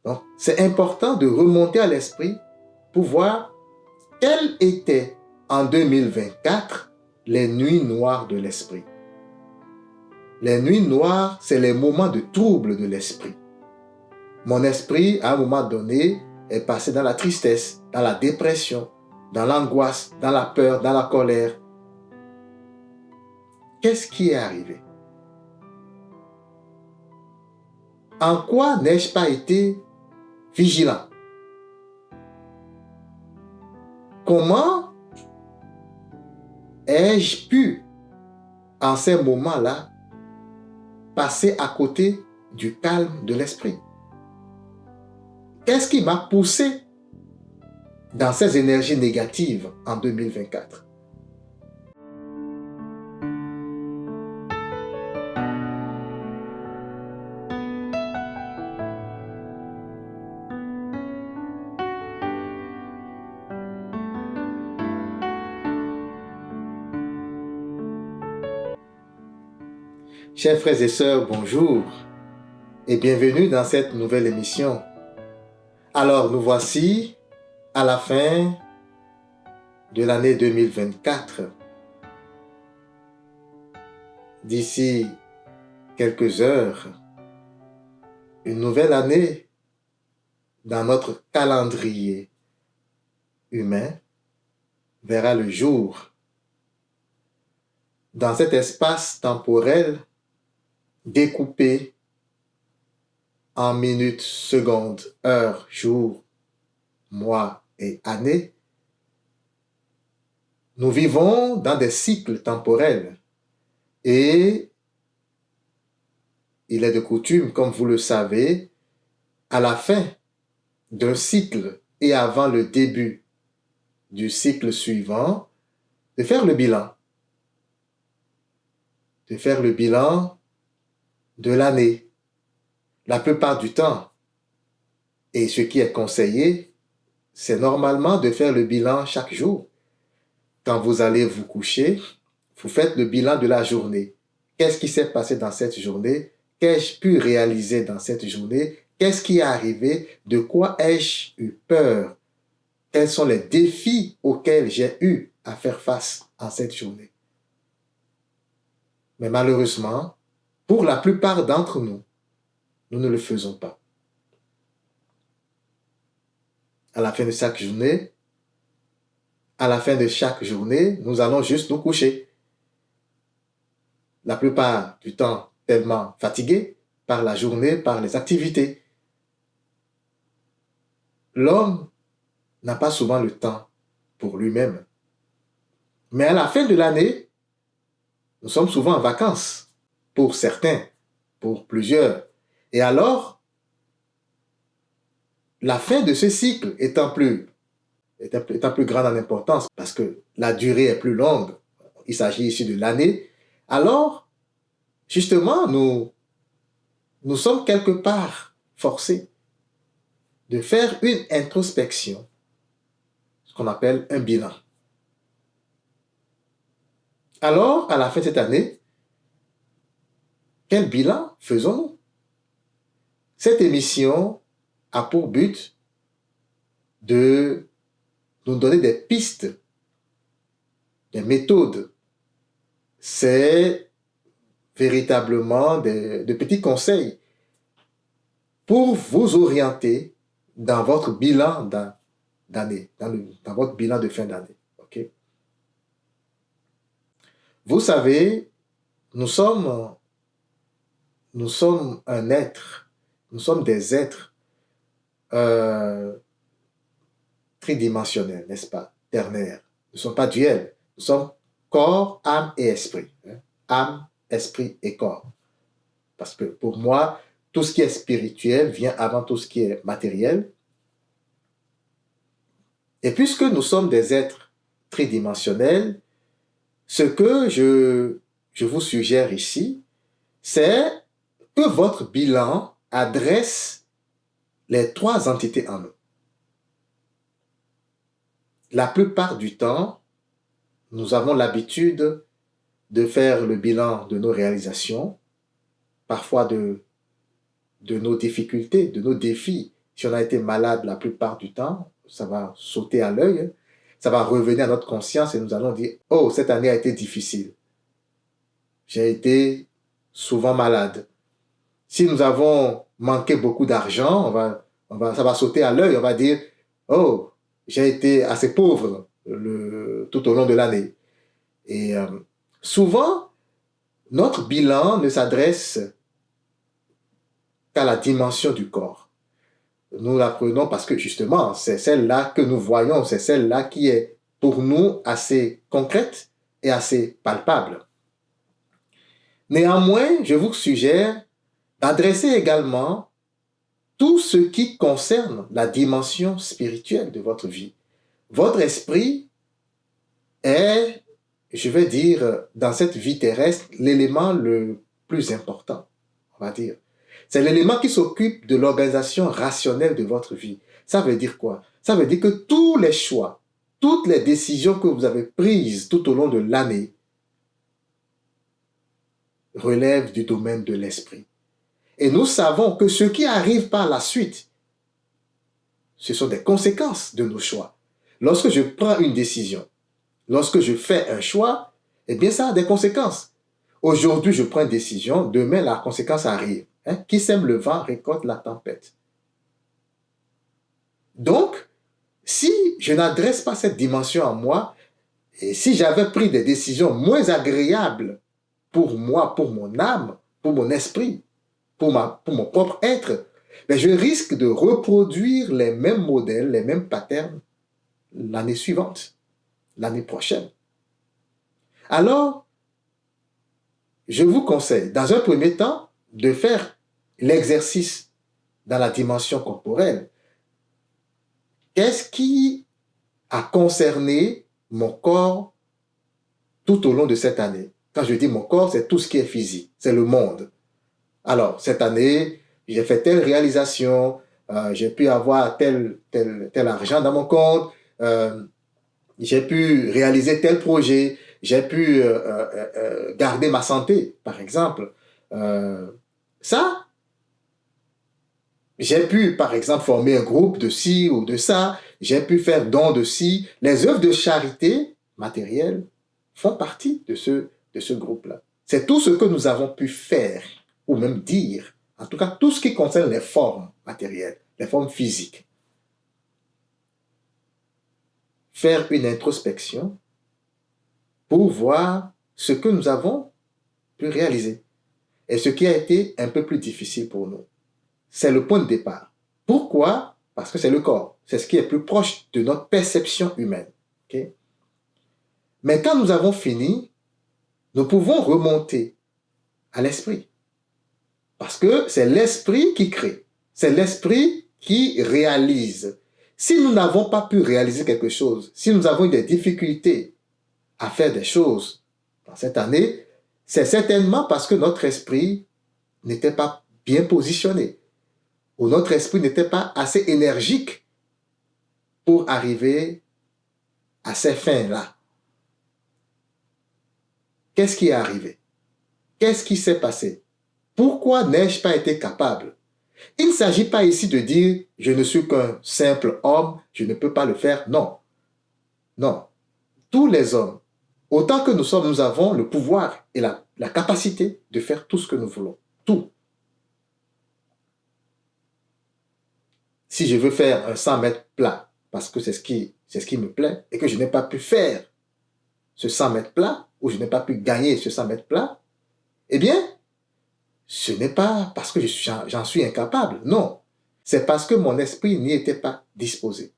Donc, c'est important de remonter à l'esprit pour voir quelles étaient en 2024 les nuits noires de l'esprit. Les nuits noires, c'est les moments de trouble de l'esprit. Mon esprit, à un moment donné, est passé dans la tristesse, dans la dépression, dans l'angoisse, dans la peur, dans la colère. Qu'est-ce qui est arrivé? En quoi n'ai-je pas été vigilant? Comment ai-je pu, en ces moments-là, passer à côté du calme de l'esprit? Qu'est-ce qui m'a poussé dans ces énergies négatives en 2024? Chers frères et sœurs, bonjour et bienvenue dans cette nouvelle émission. Alors, nous voici à la fin de l'année 2024. D'ici quelques heures, une nouvelle année dans notre calendrier humain verra le jour. Dans cet espace temporel découpé en minutes, secondes, heures, jours, mois et années, nous vivons dans des cycles temporels et il est de coutume, comme vous le savez, à la fin d'un cycle et avant le début du cycle suivant, de faire le bilan. De faire le bilan de l'année. La plupart du temps, et ce qui est conseillé, c'est normalement de faire le bilan chaque jour. Quand vous allez vous coucher, vous faites le bilan de la journée. Qu'est-ce qui s'est passé dans cette journée? Qu'ai-je pu réaliser dans cette journée? Qu'est-ce qui est arrivé? De quoi ai-je eu peur? Quels sont les défis auxquels j'ai eu à faire face en cette journée? Mais malheureusement, pour la plupart d'entre nous, nous ne le faisons pas. À la fin de chaque journée, nous allons juste nous coucher. La plupart du temps, tellement fatigués par la journée, par les activités. L'homme n'a pas souvent le temps pour lui-même. Mais à la fin de l'année, nous sommes souvent en vacances, pour certains, pour plusieurs. Et alors, la fin de ce cycle étant plus grande en importance, parce que la durée est plus longue, il s'agit ici de l'année, alors, justement, nous sommes quelque part forcés de faire une introspection, ce qu'on appelle un bilan. Alors, à la fin de cette année, quel bilan faisons-nous? Cette émission a pour but de nous donner des pistes, des méthodes. C'est véritablement de petits conseils pour vous orienter dans votre bilan d'année, dans votre bilan de fin d'année. Okay? Vous savez, nous sommes un être, nous sommes des êtres tridimensionnels, n'est-ce pas? Ternaires. Nous ne sommes pas duels. Nous sommes corps, âme et esprit. Âme, esprit et corps. Parce que pour moi, tout ce qui est spirituel vient avant tout ce qui est matériel. Et puisque nous sommes des êtres tridimensionnels, ce que je vous suggère ici, c'est que votre bilan adresse les trois entités en nous. La plupart du temps, nous avons l'habitude de faire le bilan de nos réalisations, parfois de nos difficultés, de nos défis si on a été malade la plupart du temps, ça va sauter à l'œil, ça va revenir à notre conscience et nous allons dire, oh, cette année a été difficile. J'ai été souvent malade. Si nous avons manqué beaucoup d'argent, ça va sauter à l'œil, on va dire, oh, j'ai été assez pauvre tout au long de l'année. Et souvent, notre bilan ne s'adresse qu'à la dimension du corps. Nous la prenons parce que justement, c'est celle-là que nous voyons, c'est celle-là qui est pour nous assez concrète et assez palpable. Néanmoins, je vous suggère d'adresser également tout ce qui concerne la dimension spirituelle de votre vie. Votre esprit est, je vais dire, dans cette vie terrestre, l'élément le plus important, on va dire. C'est l'élément qui s'occupe de l'organisation rationnelle de votre vie. Ça veut dire quoi? Ça veut dire que tous les choix, toutes les décisions que vous avez prises tout au long de l'année relèvent du domaine de l'esprit. Et nous savons que ce qui arrive par la suite, ce sont des conséquences de nos choix. Lorsque je prends une décision, lorsque je fais un choix, eh bien ça a des conséquences. Aujourd'hui, je prends une décision, demain, la conséquence arrive. Qui sème le vent récolte la tempête. Donc, si je n'adresse pas cette dimension à moi, et si j'avais pris des décisions moins agréables pour moi, pour mon âme, pour mon esprit, pour mon propre être, mais je risque de reproduire les mêmes modèles, les mêmes patterns l'année suivante, l'année prochaine. Alors, je vous conseille, dans un premier temps, de faire l'exercice dans la dimension corporelle. Qu'est-ce qui a concerné mon corps tout au long de cette année? Quand je dis mon corps, c'est tout ce qui est physique, c'est le monde. Alors, cette année, j'ai fait telle réalisation, j'ai pu avoir tel argent dans mon compte, j'ai pu réaliser tel projet, j'ai pu garder ma santé, par exemple. Ça, j'ai pu, par exemple, former un groupe de ci ou de ça, j'ai pu faire don de ci. Les œuvres de charité matérielle font partie de ce groupe-là. C'est tout ce que nous avons pu faire, ou même dire, en tout cas tout ce qui concerne les formes matérielles, les formes physiques. Faire une introspection pour voir ce que nous avons pu réaliser et ce qui a été un peu plus difficile pour nous. C'est le point de départ. Pourquoi? Parce que c'est le corps. C'est ce qui est plus proche de notre perception humaine. Okay? Mais quand nous avons fini, nous pouvons remonter à l'esprit. Parce que c'est l'esprit qui crée. C'est l'esprit qui réalise. Si nous n'avons pas pu réaliser quelque chose, si nous avons eu des difficultés à faire des choses dans cette année, c'est certainement parce que notre esprit n'était pas bien positionné, ou notre esprit n'était pas assez énergique pour arriver à ces fins-là. Qu'est-ce qui est arrivé? Qu'est-ce qui s'est passé? Pourquoi n'ai-je pas été capable? Il ne s'agit pas ici de dire « je ne suis qu'un simple homme, je ne peux pas le faire ». Non. Non. Tous les hommes, autant que nous sommes, nous avons le pouvoir et la capacité de faire tout ce que nous voulons. Tout. Si je veux faire un 100 mètres plat, parce que c'est ce qui me plaît, et que je n'ai pas pu faire ce 100 mètres plat, ou je n'ai pas pu gagner ce 100 mètres plat, eh bien, ce n'est pas parce que j'en suis incapable, non. C'est parce que mon esprit n'y était pas disposé.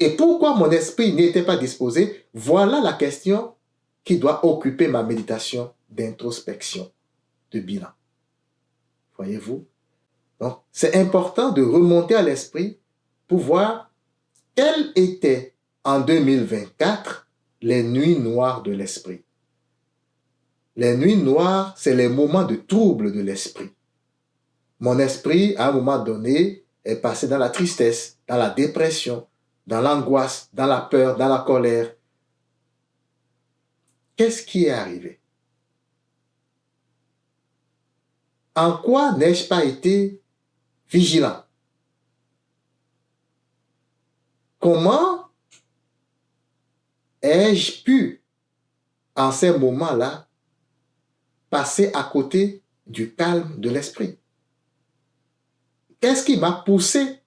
Et pourquoi mon esprit n'y était pas disposé? Voilà la question qui doit occuper ma méditation d'introspection, de bilan. Voyez-vous? Donc, c'est important de remonter à l'esprit pour voir quelles étaient en 2024 les nuits noires de l'esprit. Les nuits noires, c'est les moments de trouble de l'esprit. Mon esprit, à un moment donné, est passé dans la tristesse, dans la dépression, dans l'angoisse, dans la peur, dans la colère. Qu'est-ce qui est arrivé? En quoi n'ai-je pas été vigilant? comment ai-je pu, en ces moments-là, passer à côté du calme de l'esprit? Qu'est-ce qui m'a poussé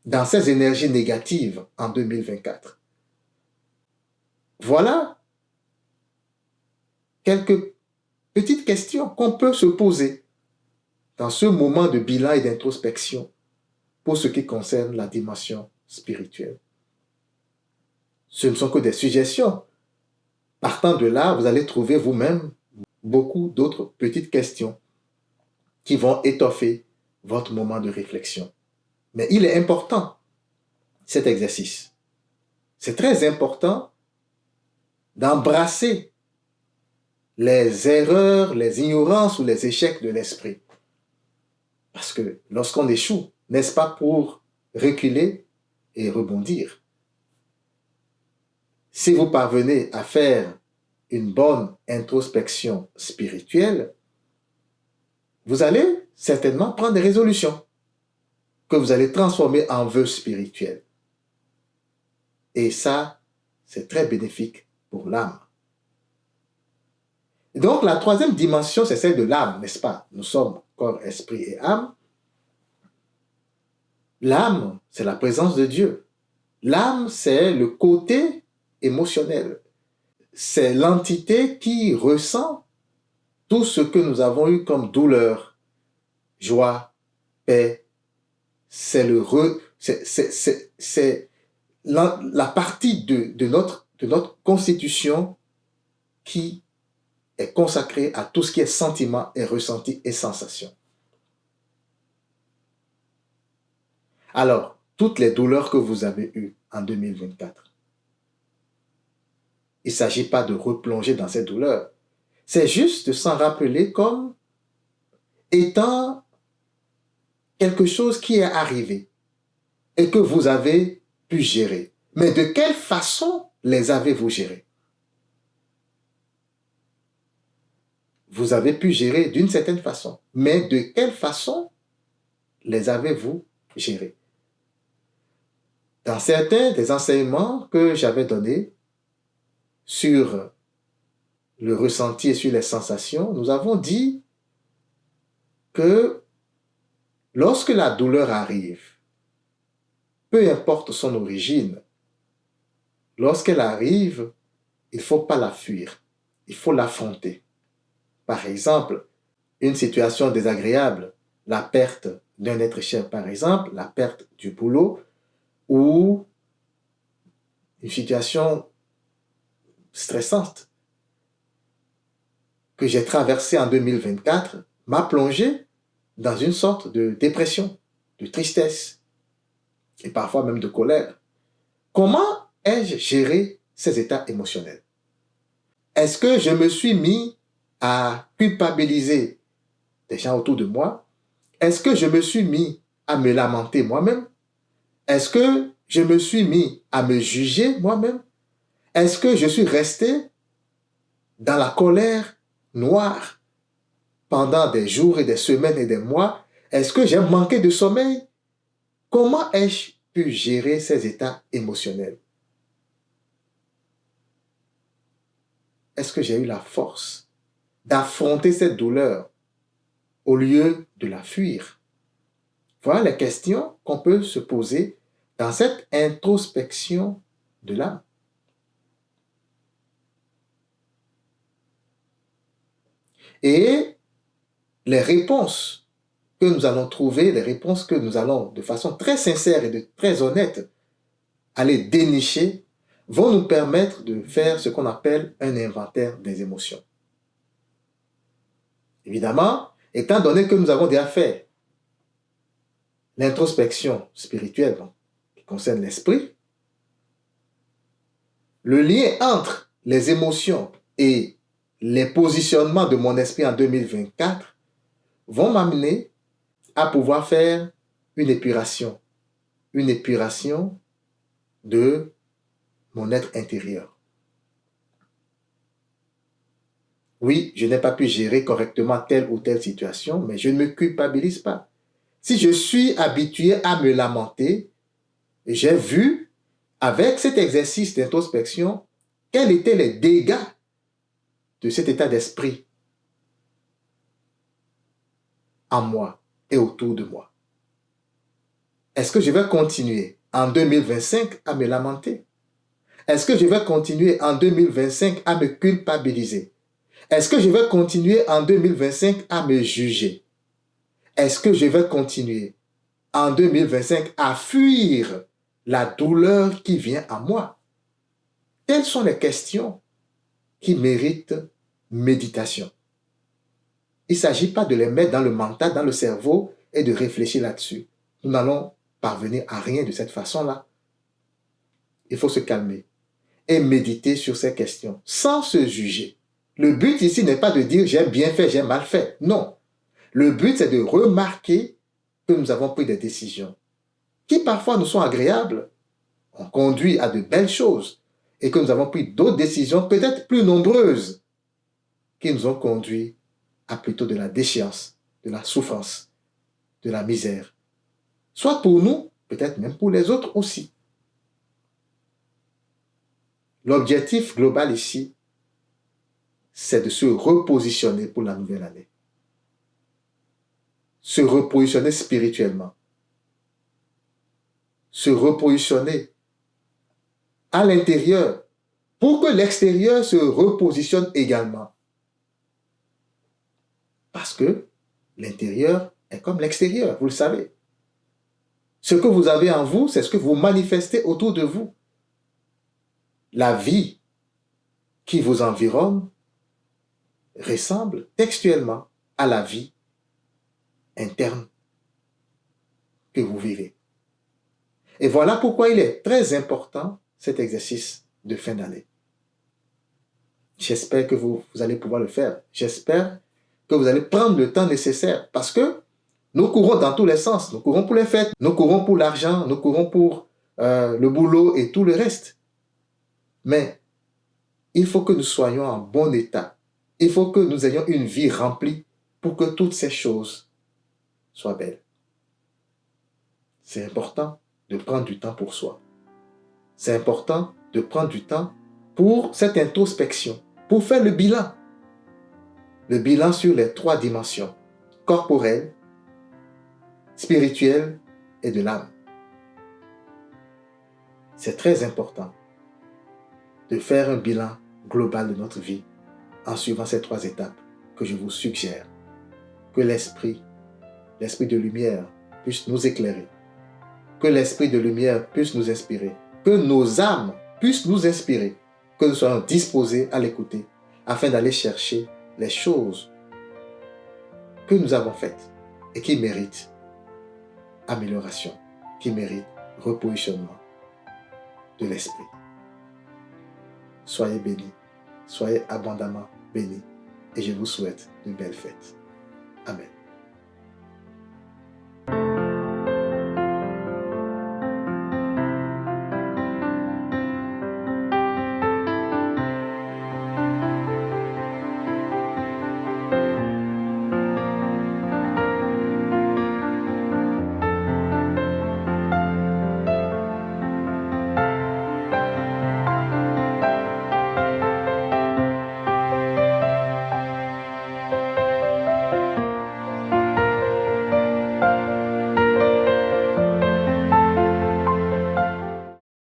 dans ces énergies négatives en 2024? Voilà quelques petites questions qu'on peut se poser dans ce moment de bilan et d'introspection pour ce qui concerne la dimension spirituelle. Ce ne sont que des suggestions. Partant de là, vous allez trouver vous-même beaucoup d'autres petites questions qui vont étoffer votre moment de réflexion. Mais il est important, cet exercice. C'est très important d'embrasser les erreurs, les ignorances ou les échecs de l'esprit. Parce que lorsqu'on échoue, n'est-ce pas pour reculer et rebondir? Si vous parvenez à faire une bonne introspection spirituelle, vous allez certainement prendre des résolutions que vous allez transformer en vœux spirituels. Et ça, c'est très bénéfique pour l'âme. Donc, la troisième dimension, c'est celle de l'âme, n'est-ce pas? Nous sommes corps, esprit et âme. L'âme, c'est la présence de Dieu. L'âme, c'est le côté émotionnel. C'est l'entité qui ressent tout ce que nous avons eu comme douleur, joie, paix. C'est la partie de notre constitution qui est consacrée à tout ce qui est sentiment et ressenti et sensation. Alors, toutes les douleurs que vous avez eues en 2024, il ne s'agit pas de replonger dans ces douleurs. C'est juste de s'en rappeler comme étant quelque chose qui est arrivé et que vous avez pu gérer. Mais de quelle façon les avez-vous gérés? Vous avez pu gérer d'une certaine façon. Mais de quelle façon les avez-vous gérés? Dans certains des enseignements que j'avais donnés sur le ressenti et sur les sensations, nous avons dit que lorsque la douleur arrive, peu importe son origine, lorsqu'elle arrive, il ne faut pas la fuir, il faut l'affronter. Par exemple, une situation désagréable, la perte d'un être cher, par exemple, la perte du boulot, ou une situation stressante que j'ai traversée en 2024 m'a plongé dans une sorte de dépression, de tristesse et parfois même de colère. Comment ai-je géré ces états émotionnels? Est-ce que je me suis mis à culpabiliser des gens autour de moi? Est-ce que je me suis mis à me lamenter moi-même? Est-ce que je me suis mis à me juger moi-même? Est-ce que je suis resté dans la colère noire pendant des jours et des semaines et des mois? Est-ce que j'ai manqué de sommeil? Comment ai-je pu gérer ces états émotionnels? Est-ce que j'ai eu la force d'affronter cette douleur au lieu de la fuir? Voilà les questions qu'on peut se poser dans cette introspection de l'âme. Et les réponses que nous allons trouver, les réponses que nous allons de façon très sincère et très honnête aller dénicher, vont nous permettre de faire ce qu'on appelle un inventaire des émotions. Évidemment, étant donné que nous avons déjà fait l'introspection spirituelle qui concerne l'esprit, le lien entre les émotions et les positionnements de mon esprit en 2024 vont m'amener à pouvoir faire une épuration de mon être intérieur. Oui, je n'ai pas pu gérer correctement telle ou telle situation, mais je ne me culpabilise pas. Si je suis habitué à me lamenter, j'ai vu, avec cet exercice d'introspection, quels étaient les dégâts de cet état d'esprit en moi et autour de moi. Est-ce que je vais continuer en 2025 à me lamenter? Est-ce que je vais continuer en 2025 à me culpabiliser? Est-ce que je vais continuer en 2025 à me juger? Est-ce que je vais continuer en 2025 à fuir la douleur qui vient à moi? Telles sont les questions qui méritent méditation. Il ne s'agit pas de les mettre dans le mental, dans le cerveau et de réfléchir là-dessus. Nous n'allons parvenir à rien de cette façon-là. Il faut se calmer et méditer sur ces questions sans se juger. Le but ici n'est pas de dire j'ai bien fait, j'ai mal fait. Non. Le but, c'est de remarquer que nous avons pris des décisions qui parfois nous sont agréables, ont conduit à de belles choses et que nous avons pris d'autres décisions peut-être plus nombreuses qui nous ont conduit à plutôt de la déchéance, de la souffrance, de la misère. Soit pour nous, peut-être même pour les autres aussi. L'objectif global ici, c'est de se repositionner pour la nouvelle année. Se repositionner spirituellement. Se repositionner à l'intérieur pour que l'extérieur se repositionne également. Parce que l'intérieur est comme l'extérieur, vous le savez. Ce que vous avez en vous, c'est ce que vous manifestez autour de vous. La vie qui vous environne ressemble textuellement à la vie interne que vous vivez. Et voilà pourquoi il est très important cet exercice de fin d'année. J'espère que vous allez pouvoir le faire. J'espère que vous allez prendre le temps nécessaire parce que nous courons dans tous les sens. Nous courons pour les fêtes, nous courons pour l'argent, nous courons pour le boulot et tout le reste. Mais il faut que nous soyons en bon état. Il faut que nous ayons une vie remplie pour que toutes ces choses soient belles. C'est important de prendre du temps pour soi. C'est important de prendre du temps pour cette introspection, pour faire le bilan. Le bilan sur les 3 dimensions, corporelle, spirituelle et de l'âme. C'est très important de faire un bilan global de notre vie en suivant ces 3 étapes que je vous suggère. Que l'esprit de lumière puisse nous éclairer. Que l'esprit de lumière puisse nous inspirer. Que nos âmes puissent nous inspirer. Que nous soyons disposés à l'écouter afin d'aller chercher les choses que nous avons faites et qui méritent amélioration, qui méritent repositionnement de l'esprit. Soyez bénis, soyez abondamment bénis et je vous souhaite de belles fêtes. Amen.